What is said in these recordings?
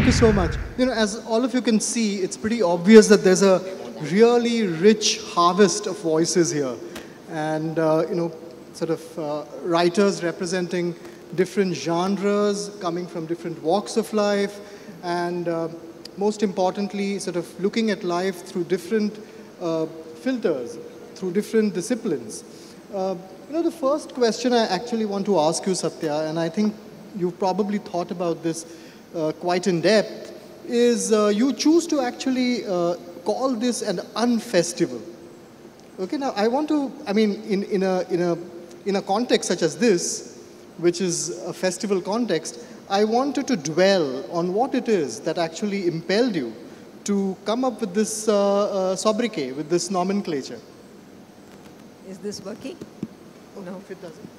Thank you so much. You know, as all of you can see, it's pretty obvious that there's a really rich harvest of voices here. And, you know, sort of writers representing different genres, coming from different walks of life, and most importantly, sort of looking at life through different filters, through different disciplines. You know, the first question I actually want to ask you, Sathya, and I think you've probably thought about this quite in depth, is you choose to actually call this an unfestival. Okay, now I want to, I mean, in a context such as this, which is a festival context, I wanted to dwell on what it is that actually impelled you to come up with this sobriquet, with this nomenclature. Is this working? No. If it doesn't.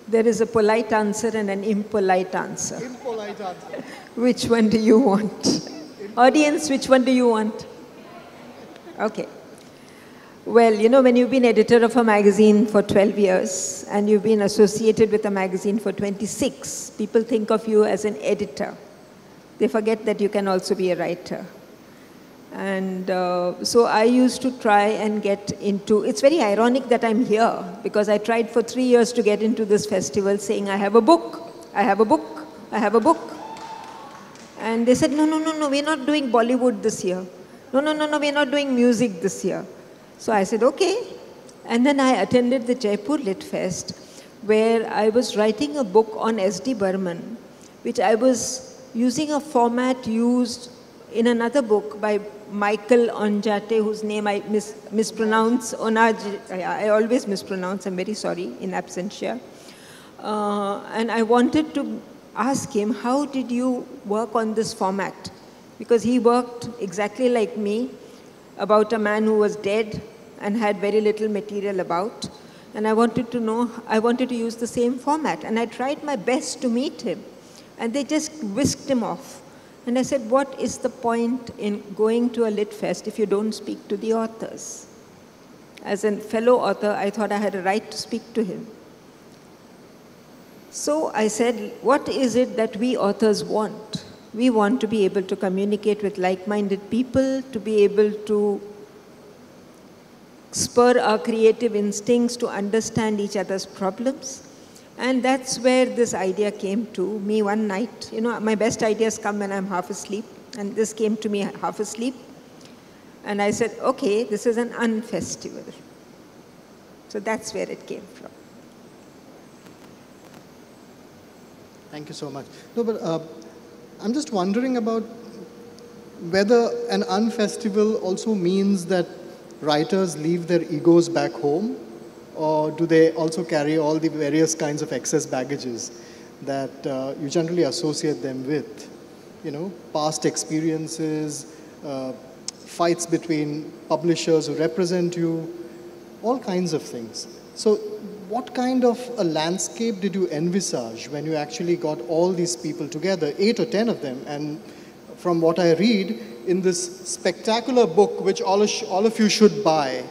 There is a polite answer and an impolite answer. Impolite answer. Which one do you want? Audience, which one do you want? Okay. Well, you know, when you've been editor of a magazine for 12 years and you've been associated with a magazine for 26, people think of you as an editor. They forget that you can also be a writer. And so I used to try and get into, it's very ironic that I'm here because I tried for 3 years to get into this festival saying, I have a book, I have a book, I have a book. And they said, no, no, no, no, we're not doing Bollywood this year. No, no, no, no, we're not doing music this year. So I said, okay. And then I attended the Jaipur Lit Fest where I was writing a book on S.D. Burman, which I was using a format used in another book by Michael Onjate, whose name I mispronounce. I always mispronounce, I'm very sorry, in absentia. And I wanted to ask him, how did you work on this format? Because he worked exactly like me, about a man who was dead and had very little material about. And I wanted to know, I wanted to use the same format. And I tried my best to meet him. And they just whisked him off. And I said, what is the point in going to a lit fest if you don't speak to the authors? As a fellow author, I thought I had a right to speak to him. So I said, what is it that we authors want? We want to be able to communicate with like-minded people, to be able to spur our creative instincts to understand each other's problems. And that's where this idea came to me one night. You know, my best ideas come when I'm half asleep. And this came to me half asleep. And I said, okay, this is an unfestival. So that's where it came from. Thank you so much. No, but I'm just wondering about whether an unfestival also means that writers leave their egos back home, or do they also carry all the various kinds of excess baggages that you generally associate them with? You know, past experiences, fights between publishers who represent you, all kinds of things. So what kind of a landscape did you envisage when you actually got all these people together, 8 or 10 of them? And from what I read in this spectacular book, which all of you should buy,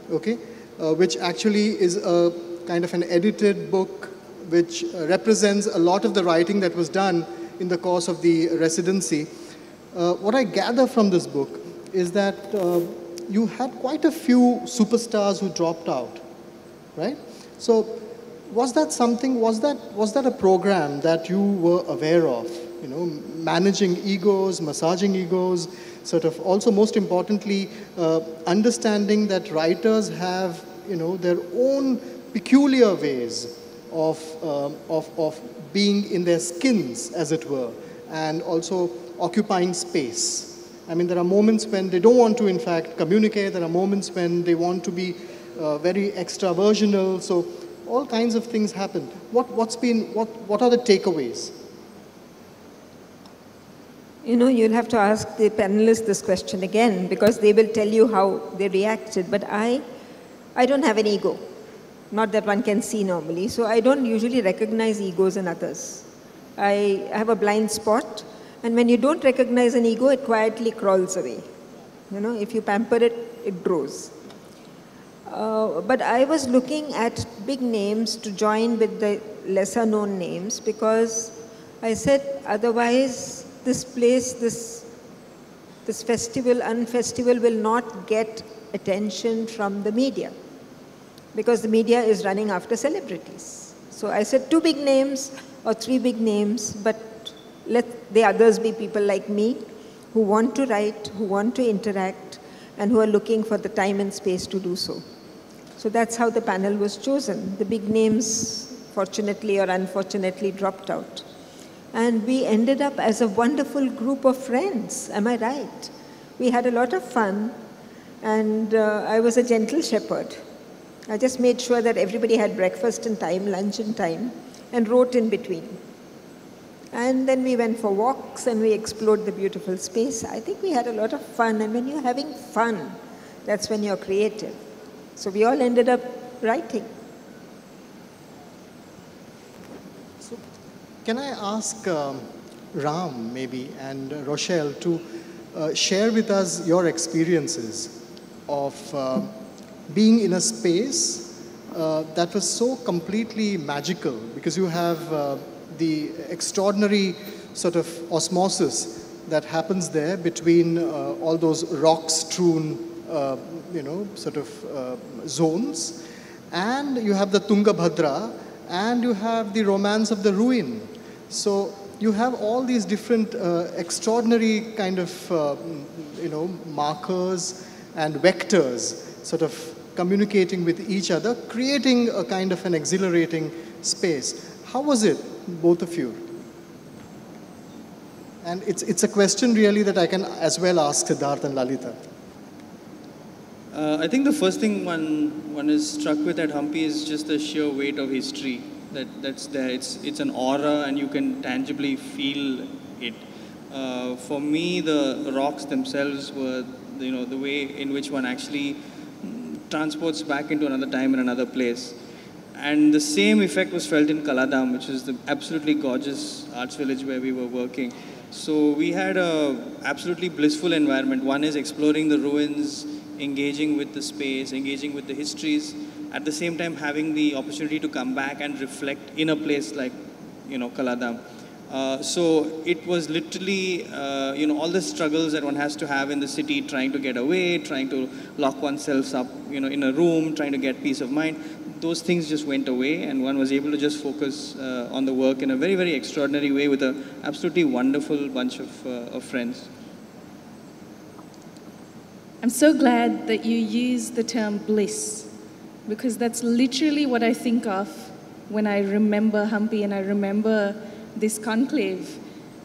okay, which actually is a kind of an edited book which represents a lot of the writing that was done in the course of the residency. What I gather from this book is that you had quite a few superstars who dropped out, right? So was that something, was that a program that you were aware of? You know, managing egos, massaging egos, sort of also most importantly, understanding that writers have, you know, their own peculiar ways of being in their skins, as it were, and also occupying space. I mean, there are moments when they don't want to, in fact, communicate. There are moments when they want to be very extraversional. So all kinds of things happen. What are the takeaways? You know, you'll have to ask the panelists this question again because they will tell you how they reacted. But I don't have an ego. Not that one can see normally. So I don't usually recognize egos in others. I have a blind spot. And when you don't recognize an ego, it quietly crawls away. You know, if you pamper it, it grows. But I was looking at big names to join with the lesser known names because I said, otherwise this place, this festival, unfestival will not get attention from the media because the media is running after celebrities. So I said 2 big names or 3 big names, but let the others be people like me who want to write, who want to interact, and who are looking for the time and space to do so. So that's how the panel was chosen. The big names, fortunately or unfortunately, dropped out. And we ended up as a wonderful group of friends, am I right? We had a lot of fun, and I was a gentle shepherd. I just made sure that everybody had breakfast in time, lunch in time, and wrote in between. And then we went for walks and we explored the beautiful space. I think we had a lot of fun, and when you're having fun, that's when you're creative. So we all ended up writing. So can I ask Ram maybe and Rochelle to share with us your experiences of being in a space that was so completely magical, because you have the extraordinary sort of osmosis that happens there between all those rock-strewn, sort of zones, and you have the Tungabhadra, and you have the romance of the ruin. So you have all these different extraordinary kind of, markers and vectors sort of communicating with each other, creating a kind of an exhilarating space. How was it, both of you? And it's a question really that I can as well ask Siddharth and Lalita. I think the first thing one is struck with at Hampi is just the sheer weight of history that's there. It's an aura, and you can tangibly feel it. For me, the rocks themselves were, the way in which one actually transports back into another time and another place. And the same effect was felt in Kamatham, which is the absolutely gorgeous arts village where we were working. So we had a absolutely blissful environment. One is exploring the ruins, engaging with the space, engaging with the histories, at the same time having the opportunity to come back and reflect in a place like, Kamatham. So it was literally, all the struggles that one has to have in the city, trying to get away, trying to lock oneself up, in a room, trying to get peace of mind. Those things just went away, and one was able to just focus on the work in a very, very extraordinary way with an absolutely wonderful bunch of friends. I'm so glad that you use the term bliss, because that's literally what I think of when I remember Hampi and I remember this conclave.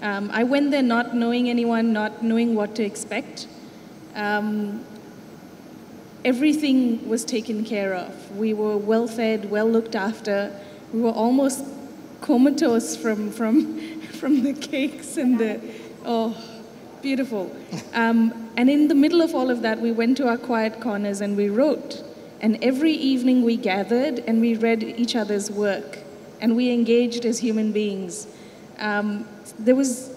I went there not knowing anyone, not knowing what to expect. Everything was taken care of. We were well fed, well looked after. We were almost comatose from the cakes and beautiful. And in the middle of all of that, we went to our quiet corners and we wrote. And every evening we gathered and we read each other's work, and we engaged as human beings. It was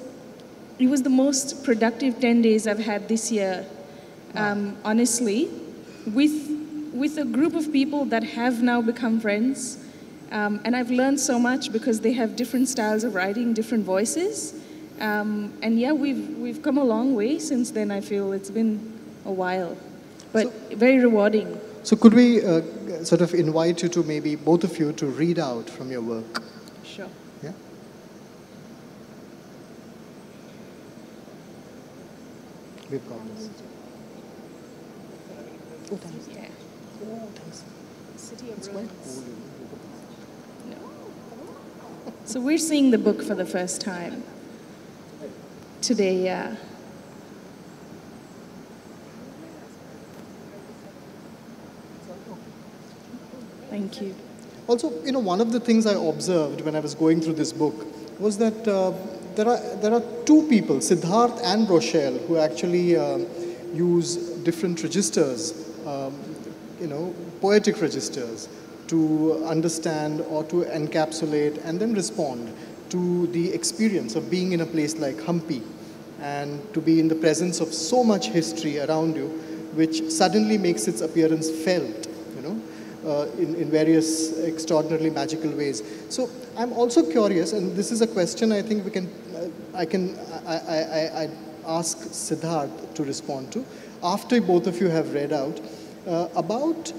the most productive 10 days I've had this year, honestly, with a group of people that have now become friends. And I've learned so much because they have different styles of writing, different voices. And yeah, we've come a long way since then. I feel it's been a while, but very rewarding. So could we sort of invite you to, maybe both of you, to read out from your work? Sure. Yeah. We've got this. Oh, thanks. Yeah. Oh, thanks. City of It's quite Ruins. cool. No. So we're seeing the book for the first time today, yeah. Thank you. Also, one of the things I observed when I was going through this book was that there are 2 people, Siddharth and Rochelle, who actually use different registers, poetic registers, to understand or to encapsulate and then respond to the experience of being in a place like Hampi, and to be in the presence of so much history around you, which suddenly makes its appearance felt, in various extraordinarily magical ways. So I'm also curious, and this is a question I think I ask Siddharth to respond to, after both of you have read out, about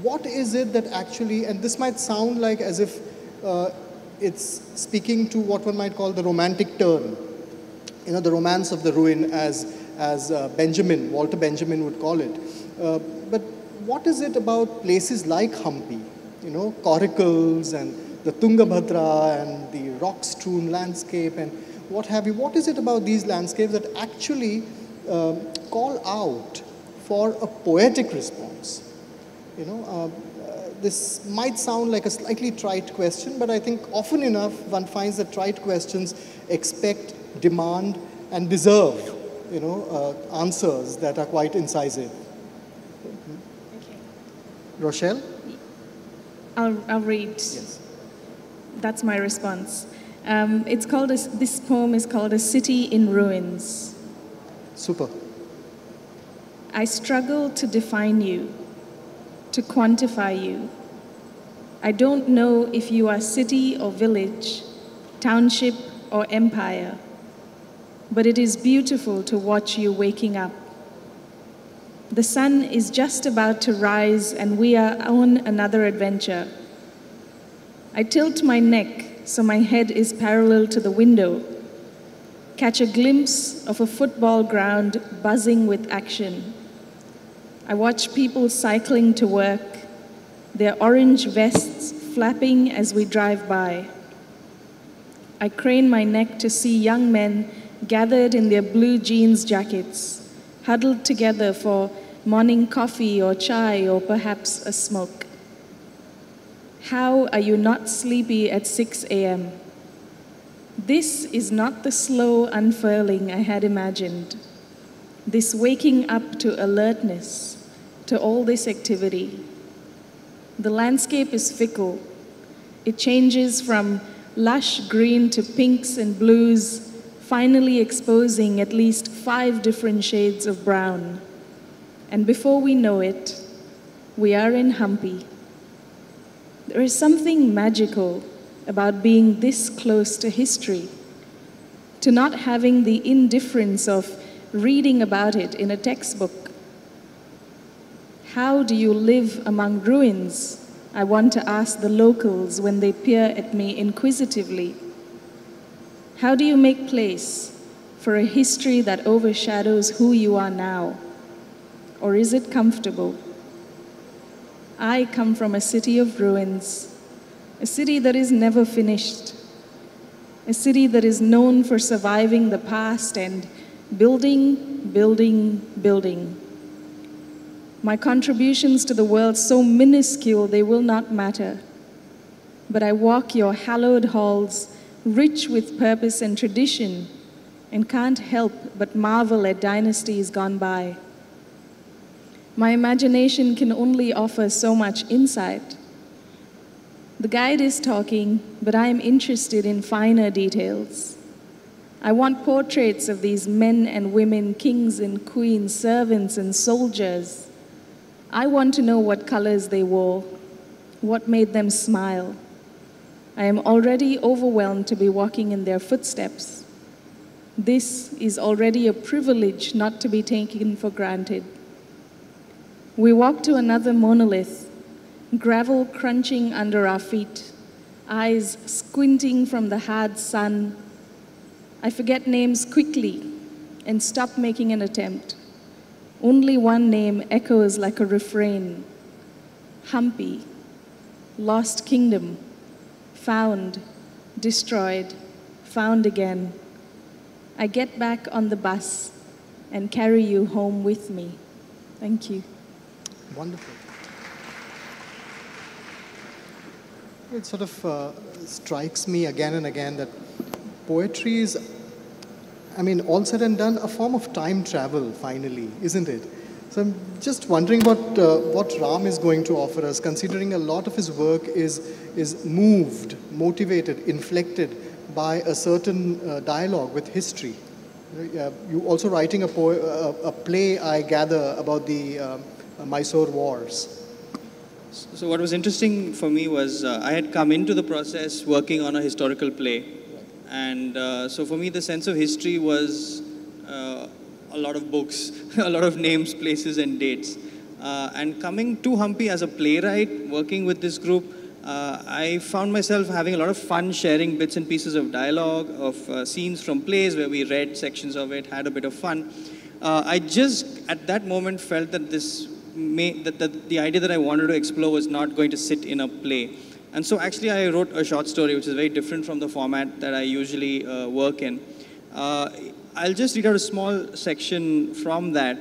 what is it that actually, and this might sound like as if it's speaking to what one might call the romantic turn, the romance of the ruin, as Walter Benjamin would call it. But what is it about places like Hampi, coracles and the Tungabhadra and the rock-strewn landscape and what have you? What is it about these landscapes that actually call out for a poetic response? This might sound like a slightly trite question, but I think often enough one finds that trite questions expect, demand, and deserve, answers that are quite incisive. Okay. Rochelle? I'll read. Yes. That's my response. This poem is called A City in Ruins. Super. I struggle to define you, to quantify you. I don't know if you are city or village, township or empire, but it is beautiful to watch you waking up. The sun is just about to rise and we are on another adventure. I tilt my neck so my head is parallel to the window, catch a glimpse of a football ground buzzing with action. I watch people cycling to work, their orange vests flapping as we drive by. I crane my neck to see young men gathered in their blue jeans jackets, huddled together for morning coffee or chai or perhaps a smoke. How are you not sleepy at 6 a.m.? This is not the slow unfurling I had imagined. This waking up to alertness, to all this activity. The landscape is fickle. It changes from lush green to pinks and blues, finally exposing at least 5 different shades of brown. And before we know it, we are in Hampi. There is something magical about being this close to history, to not having the indifference of reading about it in a textbook. How do you live among ruins? I want to ask the locals when they peer at me inquisitively. How do you make place for a history that overshadows who you are now? Or is it comfortable? I come from a city of ruins, a city that is never finished, a city that is known for surviving the past and building, building, building. My contributions to the world so minuscule they will not matter, but I walk your hallowed halls, rich with purpose and tradition, and can't help but marvel at dynasties gone by. My imagination can only offer so much insight. The guide is talking, but I am interested in finer details. I want portraits of these men and women, kings and queens, servants and soldiers. I want to know what colors they wore, what made them smile. I am already overwhelmed to be walking in their footsteps. This is already a privilege not to be taken for granted. We walk to another monolith, gravel crunching under our feet, eyes squinting from the hard sun. I forget names quickly and stop making an attempt. Only one name echoes like a refrain. Hampi, lost kingdom, found, destroyed, found again. I get back on the bus and carry you home with me. Thank you. Wonderful. It sort of strikes me again and again that poetry is, all said and done, a form of time travel, finally, isn't it? So I'm just wondering what Ram is going to offer us, considering a lot of his work is moved, motivated, inflected by a certain dialogue with history. You also writing a play, I gather, about the Mysore Wars. So what was interesting for me was I had come into the process working on a historical play. And so for me, the sense of history was a lot of books, a lot of names, places, and dates. And coming to Hampi as a playwright, working with this group, I found myself having a lot of fun sharing bits and pieces of dialogue, of scenes from plays where we read sections of it, had a bit of fun. I just, at that moment, felt that the idea that I wanted to explore was not going to sit in a play. And so actually I wrote a short story which is very different from the format that I usually work in. I'll just read out a small section from that,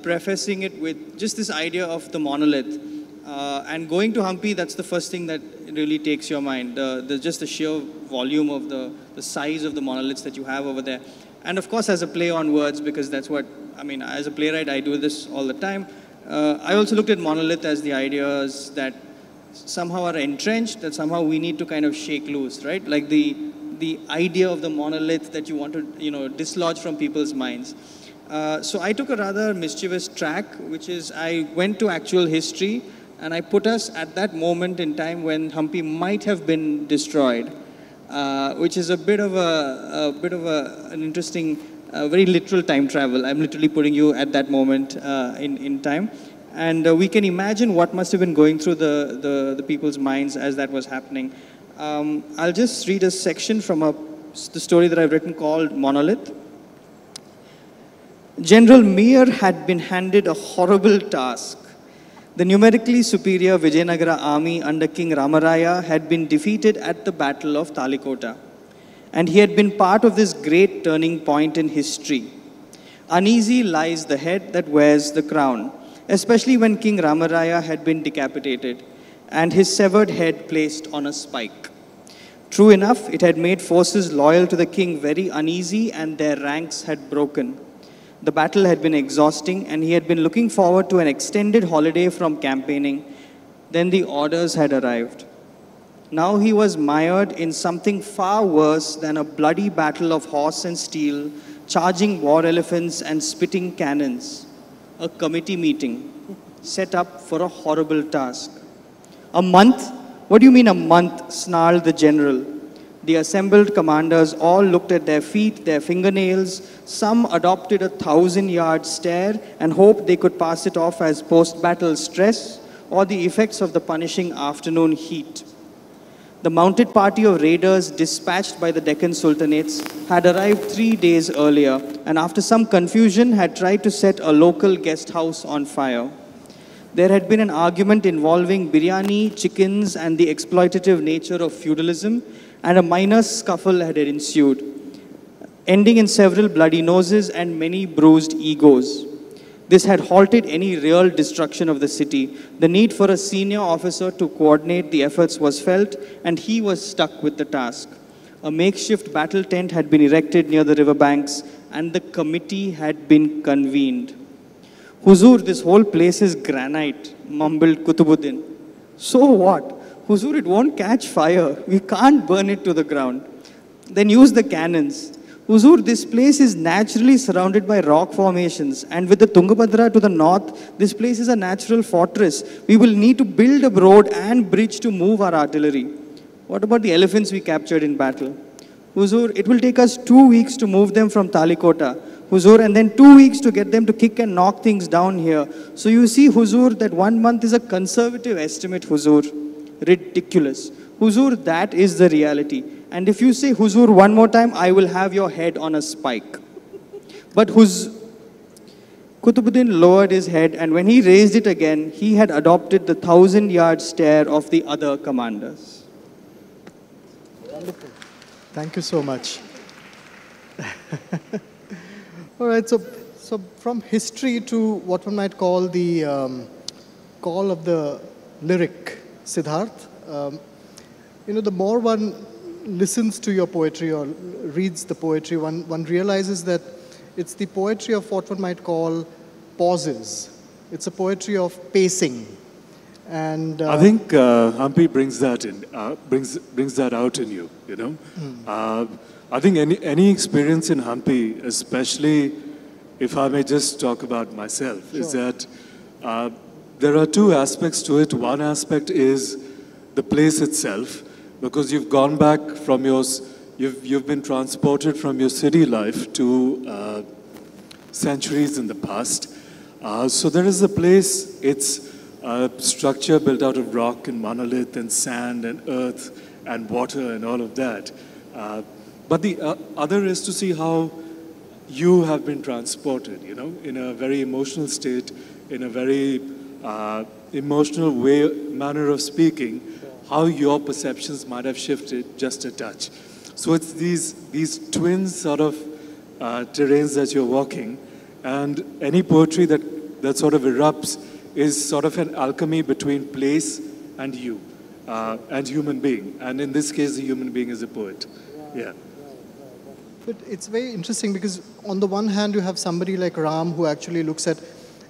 prefacing it with just this idea of the monolith. And going to Hampi, that's the first thing that really takes your mind, just the sheer volume of the size of the monoliths that you have over there. And of course, as a play on words, because that's what, I mean, as a playwright, I do this all the time. I also looked at monolith as the ideas that somehow are entrenched, that somehow we need to kind of shake loose, right? Like the idea of the monolith that you want to, dislodge from people's minds. So I took a rather mischievous track, which is I went to actual history, and I put us at that moment in time when Hampi might have been destroyed, which is a bit of an interesting, very literal time travel. I'm literally putting you at that moment in time. And we can imagine what must have been going through the people's minds as that was happening. I'll just read a section from the story that I've written called Monolith. General Iyer had been handed a horrible task. The numerically superior Vijayanagara army under King Ramaraya had been defeated at the Battle of Talikota. And he had been part of this great turning point in history. Uneasy lies the head that wears the crown, especially when King Ramaraya had been decapitated and his severed head placed on a spike. True enough, it had made forces loyal to the king very uneasy, and their ranks had broken. The battle had been exhausting, and he had been looking forward to an extended holiday from campaigning. Then the orders had arrived. Now he was mired in something far worse than a bloody battle of horse and steel, charging war elephants and spitting cannons. A committee meeting set up for a horrible task. A month? What do you mean a month? Snarled the general. The assembled commanders all looked at their feet, their fingernails. Some adopted a 1,000-yard stare and hoped they could pass it off as post-battle stress or the effects of the punishing afternoon heat. The mounted party of raiders dispatched by the Deccan Sultanates had arrived 3 days earlier, and after some confusion had tried to set a local guest house on fire. There had been an argument involving biryani, chickens, and the exploitative nature of feudalism, and a minor scuffle had ensued, ending in several bloody noses and many bruised egos. This had halted any real destruction of the city. The need for a senior officer to coordinate the efforts was felt, and he was stuck with the task. A makeshift battle tent had been erected near the riverbanks, and the committee had been convened. Huzur, this whole place is granite, mumbled Kutubuddin. So what? Huzur, it won't catch fire. We can't burn it to the ground. Then use the cannons. Huzur, this place is naturally surrounded by rock formations, and with the Tungabhadra to the north, this place is a natural fortress. We will need to build a road and bridge to move our artillery. What about the elephants we captured in battle? Huzur, it will take us 2 weeks to move them from Talikota. Huzur, and then 2 weeks to get them to kick and knock things down here. So you see, Huzur, that 1 month is a conservative estimate, Huzur. Ridiculous. Huzur, that is the reality. And if you say Huzur one more time, I will have your head on a spike. But Kutubuddin lowered his head, and when he raised it again, he had adopted the 1,000-yard stare of the other commanders. Wonderful. Thank you so much. All right, so from history to what one might call the call of the lyric, Siddharth, the more one listens to your poetry or reads the poetry, one realizes that it's the poetry of what one might call pauses. It's a poetry of pacing. And I think Hampi brings that in, brings that out in you. I think any experience in Hampi, especially if I may just talk about myself, sure. is that there are two aspects to it. One aspect is the place itself, because you've gone back from you've been transported from your city life to centuries in the past. So there is a place, it's a structure built out of rock and monolith and sand and earth and water and all of that. But the other is to see how you have been transported, you know, in a very emotional state, in a very emotional manner of speaking, how your perceptions might have shifted just a touch. So it's these twin sort of terrains that you're walking, and any poetry that sort of erupts is sort of an alchemy between place and you, and human being. And in this case, the human being is a poet. Yeah. But it's very interesting because on the one hand, you have somebody like Ram who actually looks at,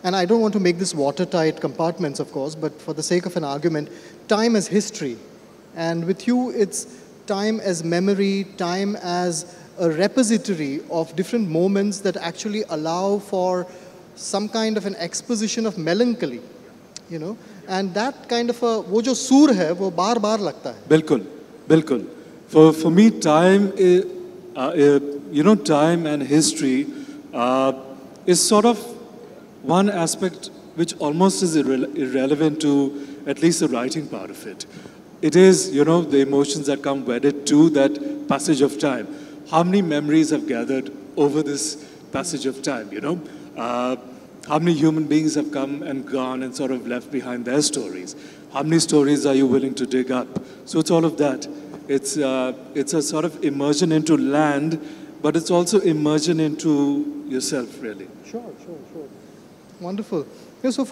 and I don't want to make this watertight compartments, of course, but for the sake of an argument, time as history. And with you, it's time as memory, time as a repository of different moments that actually allow for some kind of an exposition of melancholy, you know. And that kind of a, wo jo soor hai, wo baar lagta hai. Bilkul, bilkul. For me, time is, you know, time and history is sort of one aspect which almost is irrelevant to at least the writing part of it. It is, you know, the emotions that come wedded to that passage of time. How many memories have gathered over this passage of time, you know? How many human beings have come and gone and sort of left behind their stories? How many stories are you willing to dig up? So it's all of that. It's a sort of immersion into land, but it's also immersion into yourself, really. Sure. Wonderful. Yeah, so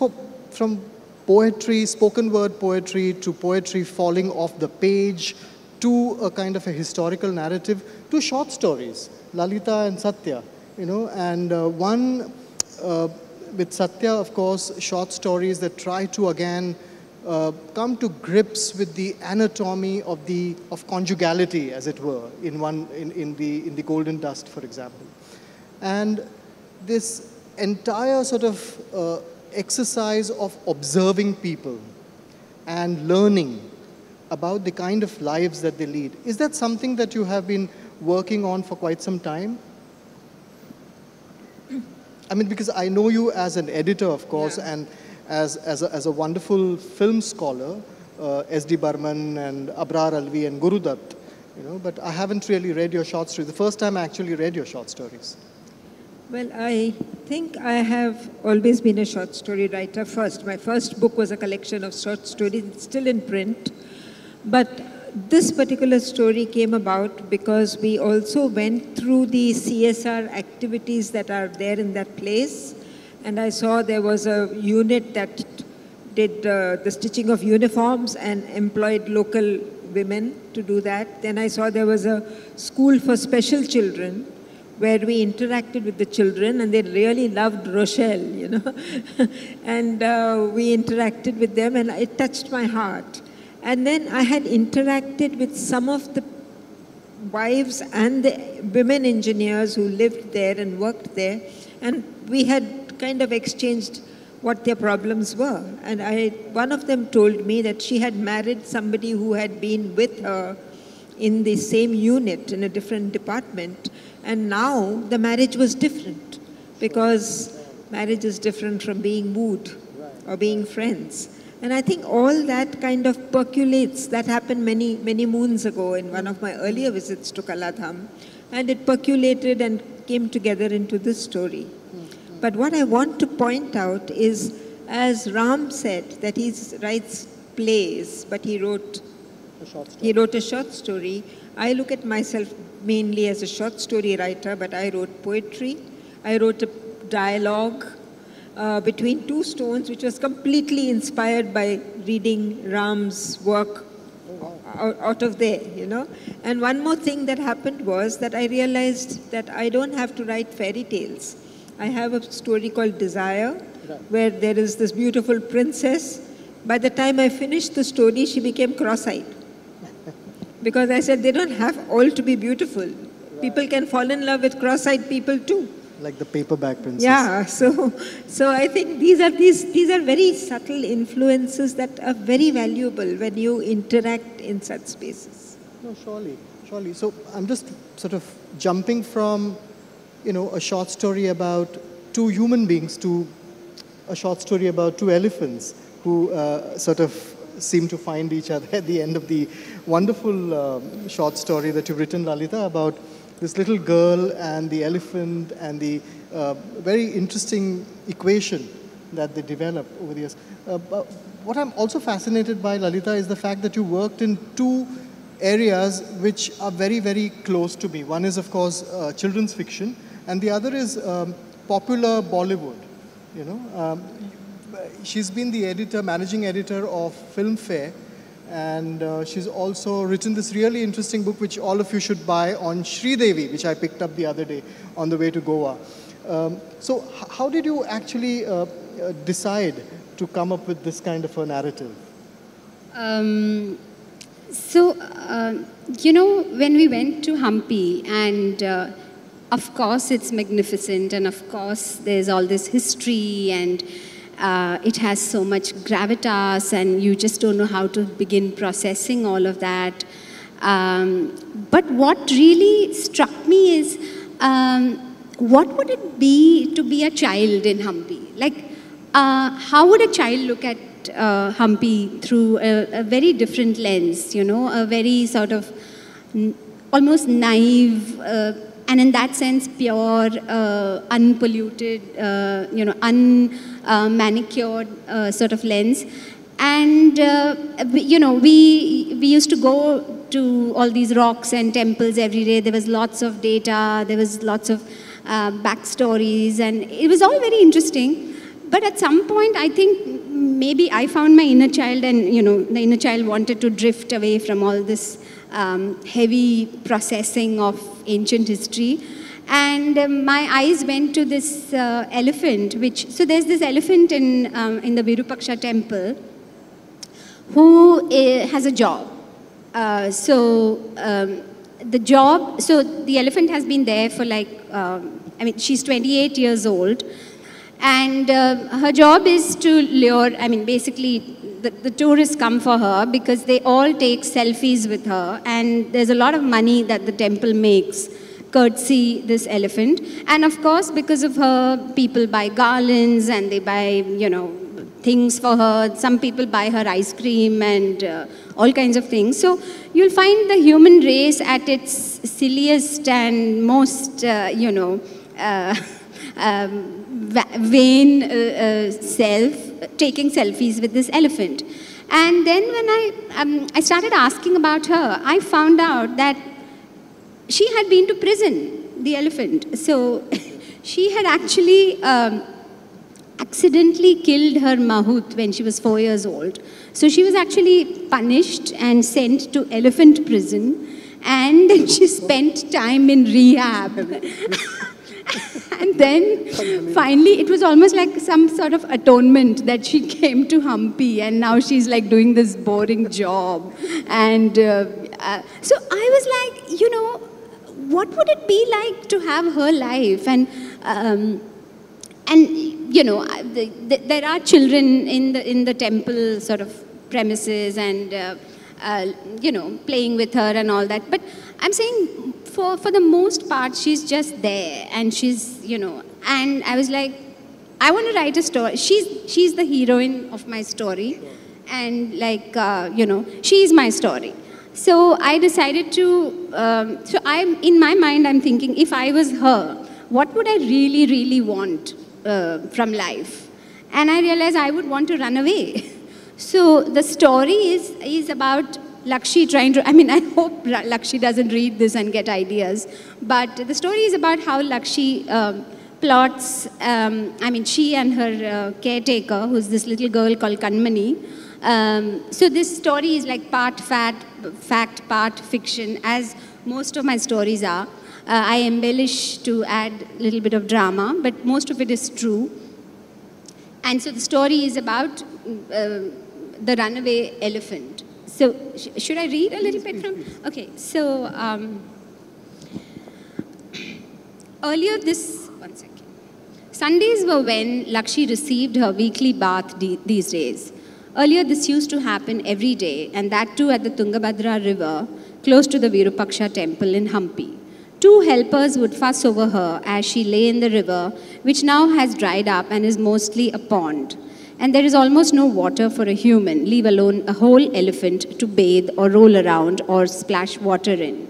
from poetry, spoken word poetry, to poetry falling off the page, to a kind of a historical narrative, to short stories, Lalita and Sathya, you know, and with Sathya, of course, short stories that try to again come to grips with the anatomy of conjugality, as it were, in the Golden Dust, for example, and this entire sort of exercise of observing people and learning about the kind of lives that they lead. Is that something that you have been working on for quite some time? I mean, because I know you as an editor, of course, and as a wonderful film scholar, S.D. Burman and Abrar Alvi and Guru Dutt, you know, but I haven't really read your short stories. The first time I actually read your short stories. Well, I think I have always been a short story writer first. My first book was a collection of short stories, it's still in print. But this particular story came about because we also went through the CSR activities that are there in that place. And I saw there was a unit that did the stitching of uniforms and employed local women to do that. Then I saw there was a school for special children where we interacted with the children, and they really loved Rochelle, you know. And we interacted with them, and it touched my heart. And then I had interacted with some of the wives and the women engineers who lived there and worked there, and we had kind of exchanged what their problems were. And one of them told me that she had married somebody who had been with her in the same unit in a different department, and now the marriage was different, because marriage is different from being wooed or being friends. And I think all that kind of percolates. That happened many, many moons ago in one of my earlier visits to Kamatham, and it percolated and came together into this story. But what I want to point out is, as Ram said, that he writes plays, but he wrote a short story. I look at myself mainly as a short story writer, but I wrote poetry. I wrote a dialogue between two stones, which was completely inspired by reading Ram's work out of there, you know. And one more thing that happened was that I realized that I don't have to write fairy tales. I have a story called Desire, where there is this beautiful princess. By the time I finished the story, she became cross-eyed. Because I said, they don't have all to be beautiful. People can fall in love with cross-eyed people too. Like the paperback princess. Yeah, so I think these are very subtle influences that are very valuable when you interact in such spaces. No, surely, surely. So I'm just sort of jumping from, a short story about two human beings to a short story about two elephants who sort of seem to find each other at the end of the wonderful short story that you've written, Lalita, about this little girl and the elephant and the very interesting equation that they develop over the years. But what I'm also fascinated by, Lalita, is the fact that you worked in two areas which are very, very close to me. One is, of course, children's fiction, and the other is popular Bollywood. She's been the editor, managing editor of Filmfare, and she's also written this really interesting book which all of you should buy on Sridevi, which I picked up the other day on the way to Goa. So how did you actually decide to come up with this kind of a narrative? When we went to Hampi, and of course it's magnificent, and of course there's all this history, and it has so much gravitas, and you just don't know how to begin processing all of that. But what really struck me is, what would it be to be a child in Hampi? Like, how would a child look at Hampi through a very different lens, a very sort of almost naive, and in that sense pure, unpolluted, unmanicured sort of lens. And we used to go to all these rocks and temples every day. There was lots of data, there was lots of backstories, and it was all very interesting. But at some point, I think maybe I found my inner child, and the inner child wanted to drift away from all this heavy processing of ancient history. And my eyes went to this elephant, so there's this elephant in the Virupaksha temple who has a job. The elephant has been there for she's 28 years old. And her job is to lure, basically the tourists come for her because they all take selfies with her, and there's a lot of money that the temple makes courtesy this elephant. And of course, because of her, people buy garlands and they buy, things for her. Some people buy her ice cream and all kinds of things. So you'll find the human race at its silliest and most, vain self, taking selfies with this elephant. And then when I started asking about her, I found out that she had been to prison, the elephant. So she had actually accidentally killed her mahout when she was 4 years old. So she was actually punished and sent to elephant prison, and she spent time in rehab. And then finally, it was almost like some sort of atonement that she came to Hampi, and now she's like doing this boring job. And so I was like, what would it be like to have her life? And there are children in the temple sort of premises, and playing with her and all that. But I'm saying, for the most part, she's just there, and she's, and I was like, I want to write a story. She's the heroine of my story, and she's my story. So I decided to, in my mind, I'm thinking, if I was her, what would I really, really want from life? And I realized I would want to run away. So the story is about Lakshi trying to, I hope Lakshi doesn't read this and get ideas, but the story is about how Lakshi plots, she and her caretaker, who's this little girl called Kanmani. So this story is like part fact, part fiction, as most of my stories are. I embellish to add a little bit of drama, but most of it is true. And so the story is about the runaway elephant. So should I read a little bit from? Okay, so Earlier this, one second. Sundays were when Lakshi received her weekly bath these days. Earlier this used to happen every day, and that too at the Tungabhadra river, close to the Virupaksha temple in Hampi. 2 helpers would fuss over her as she lay in the river, which now has dried up and is mostly a pond. And there is almost no water for a human, leave alone a whole elephant to bathe or roll around or splash water in.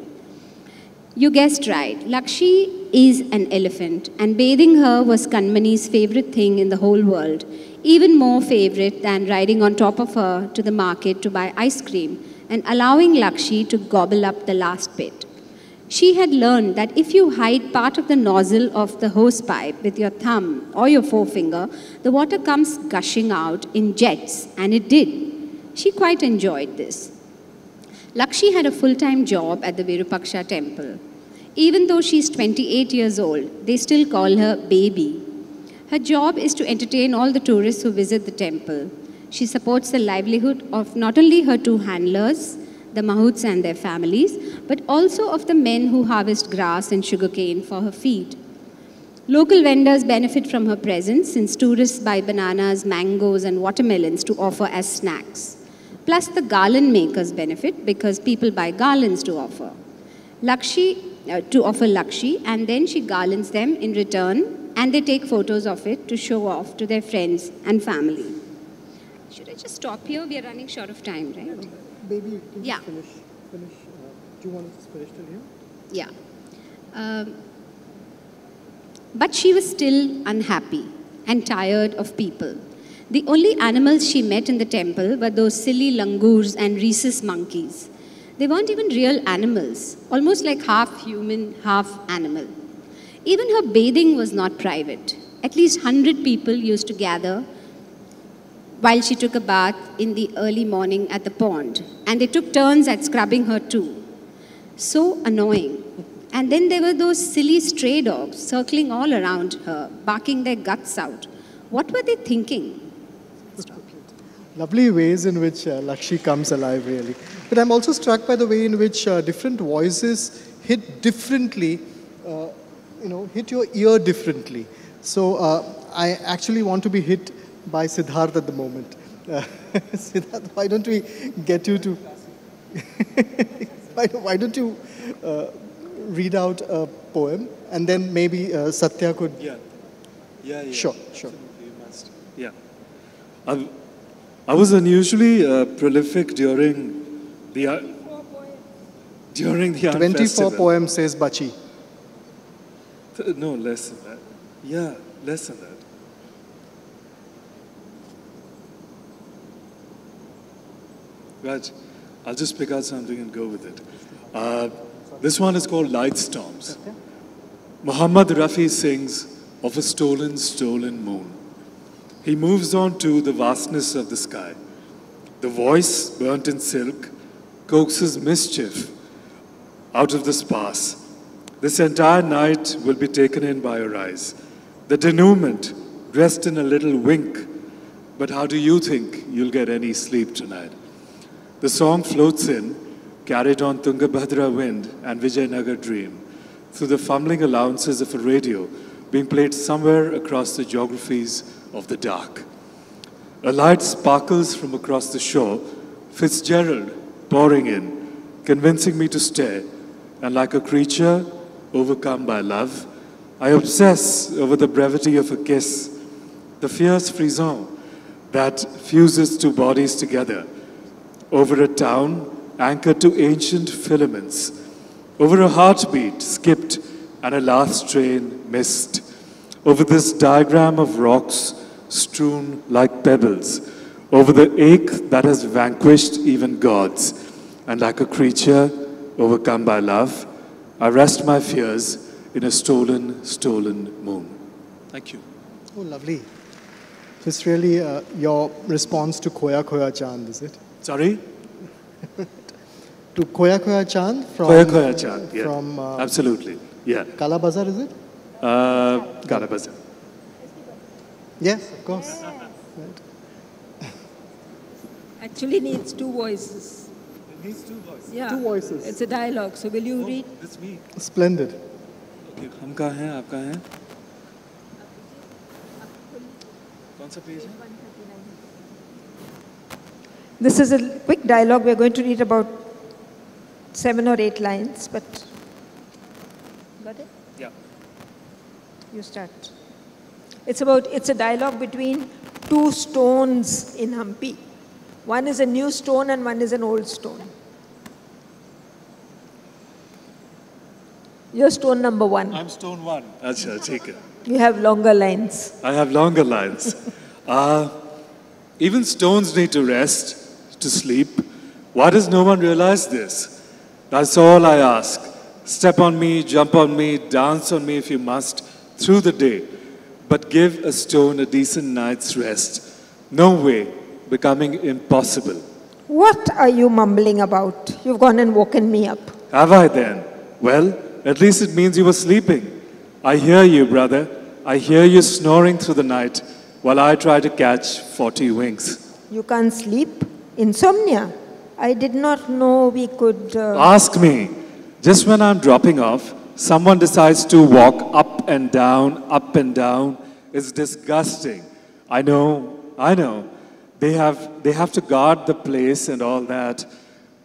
You guessed right, Lakshi is an elephant, and bathing her was Kanmani's favorite thing in the whole world, even more favorite than riding on top of her to the market to buy ice cream and allowing Lakshi to gobble up the last bit. She had learned that if you hide part of the nozzle of the hose pipe with your thumb or your forefinger, the water comes gushing out in jets, and it did. She quite enjoyed this. Lakshi had a full-time job at the Virupaksha temple. Even though she's 28 years old, they still call her baby. Her job is to entertain all the tourists who visit the temple. She supports the livelihood of not only her 2 handlers, the mahouts and their families, but also of the men who harvest grass and sugarcane for her feed. Local vendors benefit from her presence since tourists buy bananas, mangoes, and watermelons to offer as snacks. Plus, the garland makers benefit because people buy garlands to offer Lakshi, and then she garlands them in return, and they take photos of it to show off to their friends and family. Should I just stop here? We are running short of time, right? Baby, you can Yeah. finish. Do you want to just finish till here? Yeah. But she was still unhappy and tired of people. The only animals she met in the temple were those silly langurs and rhesus monkeys. They weren't even real animals, almost like half human, half animal. Even her bathing was not private. At least 100 people used to gather while she took a bath in the early morning at the pond. And they took turns at scrubbing her too. So annoying. And then there were those silly stray dogs circling all around her, barking their guts out. What were they thinking? Lovely ways in which Lakshi comes alive, really. But I'm also struck by the way in which different voices hit differently, hit your ear differently. So I actually want to be hit by Siddharth at the moment. Siddharth, why don't we get you to... why don't you read out a poem, and then maybe Sathya could... Yeah. Sure. Absolutely, you must. Yeah. I was unusually prolific during the 24 festival. poems, says Bachi. No, less than that. Yeah, less than that. Right, I'll just pick out something and go with it. This one is called Light Storms. Muhammad Rafi sings of a stolen moon. He moves on to the vastness of the sky. The voice, burnt in silk, coaxes mischief out of the sparse. This entire night will be taken in by your eyes. The denouement, dressed in a little wink. But how do you think you'll get any sleep tonight? The song floats in, carried on Tungabhadra wind and Vijayanagar dream, through the fumbling allowances of a radio being played somewhere across the geographies of the dark. A light sparkles from across the shore, Fitzgerald pouring in, convincing me to stay, and like a creature overcome by love, I obsess over the brevity of a kiss, the fierce frisson that fuses 2 bodies together, over a town anchored to ancient filaments, over a heartbeat skipped and a last train missed, over this diagram of rocks strewn like pebbles, over the ache that has vanquished even gods, and like a creature overcome by love, I rest my fears in a stolen moon. Thank you. Oh, lovely. So it's really your response to Khoya Khoya Chand, is it? Sorry? To Khoya Khoya Chand from... Khoya Khoya Chand, yeah. From... Absolutely, yeah. Kala Bazar, is it? Kala Bazar. Yes, of course. Right. Actually needs 2 voices. It needs 2 voices. Yeah. 2 voices. It's a dialogue. So will you read? That's me. Splendid. Okay, हम कहाँ हैं, आप कहाँ हैं? कौन सा page है? This is a quick dialogue. We're going to read about 7 or 8 lines, but... Got it? Yeah. You start. It's a dialogue between two stones in Hampi. One is a new stone and one is an old stone. You're stone number 1. I'm stone 1. Acha, take it. You have longer lines. I have longer lines. Even stones need to rest, to sleep. Why does no one realize this? That's all I ask. Step on me, jump on me, dance on me if you must, through the day. But give a stone a decent night's rest. No way, becoming impossible. What are you mumbling about? You've gone and woken me up. Have I then? Well, at least it means you were sleeping. I hear you, brother. I hear you snoring through the night while I try to catch 40 winks. You can't sleep? Insomnia? I did not know we could... Ask me. Just when I'm dropping off, someone decides to walk up and down, up and down. It's disgusting. I know. They have to guard the place and all that.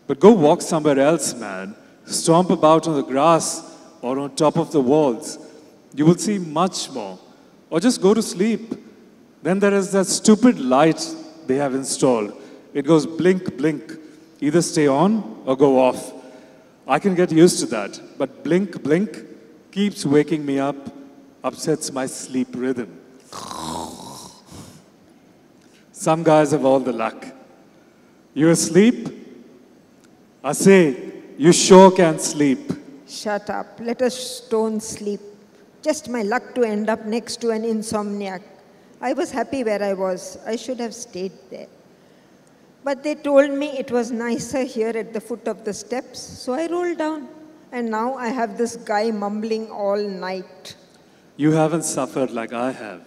But go walk somewhere else, man. Stomp about on the grass or on top of the walls. You will see much more. Or just go to sleep. Then there is that stupid light they have installed. It goes blink, blink. Either stay on or go off. I can get used to that. But blink, blink keeps waking me up, upsets my sleep rhythm. Some guys have all the luck. You asleep? I say, you sure can sleep. Shut up. Let a stone sleep. Just my luck to end up next to an insomniac. I was happy where I was. I should have stayed there. But they told me it was nicer here at the foot of the steps, so I rolled down. And now I have this guy mumbling all night. You haven't suffered like I have.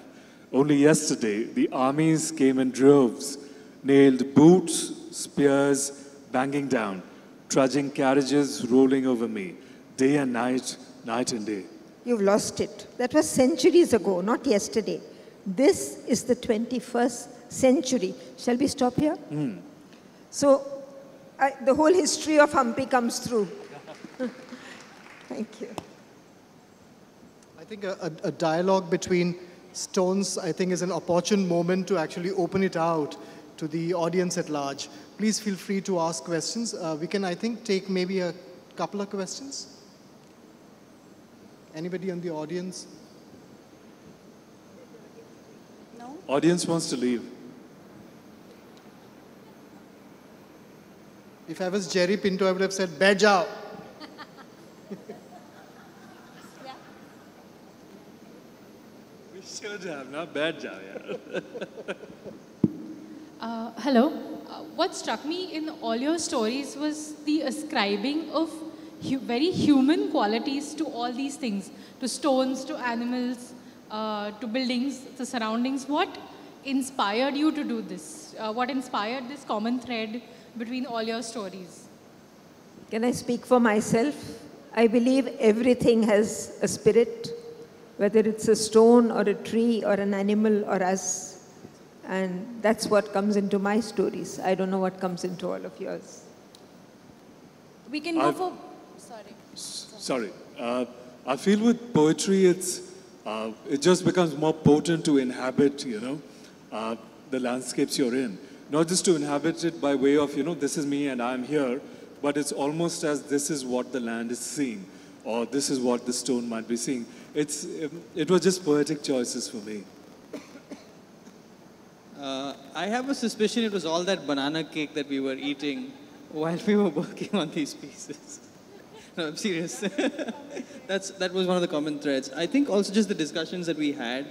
Only yesterday, the armies came in droves, nailed boots, spears, banging down, trudging carriages rolling over me, day and night, night and day. You've lost it. That was centuries ago, not yesterday. This is the 21st century. Shall we stop here? So, the whole history of Hampi comes through. Thank you. I think a dialogue between stones, I think, is an opportune moment to actually open it out to the audience at large. Please feel free to ask questions. We can, I think, take maybe a couple of questions. Anybody in the audience? No? Audience wants to leave. If I was Jerry Pinto, I would have said, "Baith jao." We should have, not bad job, Hello. What struck me in all your stories was the ascribing of very human qualities to all these things, to stones, to animals, to buildings, to surroundings. What inspired you to do this? What inspired this common thread between all your stories? Can I speak for myself? I believe everything has a spirit, whether it's a stone or a tree or an animal or us. And that's what comes into my stories. I don't know what comes into all of yours. We can go for... Sorry. I feel with poetry, it just becomes more potent to inhabit, the landscapes you're in. Not just to inhabit it by way of, this is me and I'm here, but it's almost as this is what the land is seeing, or this is what the stone might be seeing. It was just poetic choices for me. I have a suspicion it was all that banana cake that we were eating while we were working on these pieces. No, I'm serious. That was one of the common threads. I think also just the discussions that we had.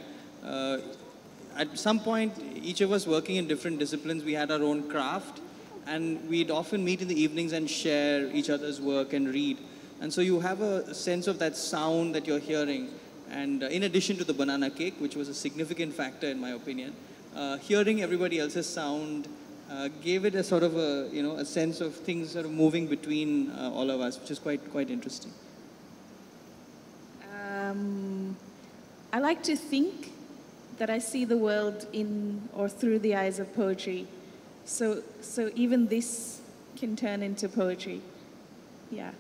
At some point, each of us working in different disciplines, we had our own craft, and we'd often meet in the evenings and share each other's work and read. And so you have a sense of that sound that you're hearing. And in addition to the banana cake, which was a significant factor in my opinion, hearing everybody else's sound gave it a sort of a sense of things sort of moving between all of us, which is quite interesting. I like to think that I see the world in or through the eyes of poetry. So even this can turn into poetry. Yeah.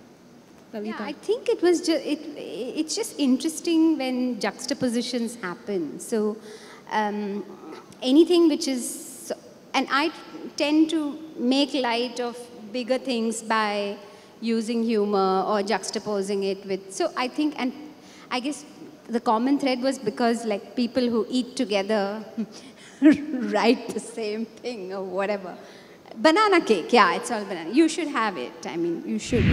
Lalita? Yeah, I think it was just, it's just interesting when juxtapositions happen. So anything which is, and I tend to make light of bigger things by using humor or juxtaposing it with, so I think, and I guess the common thread was because like people who eat together write the same thing or whatever. Banana cake, yeah, it's all banana. You should have it. I mean, you should.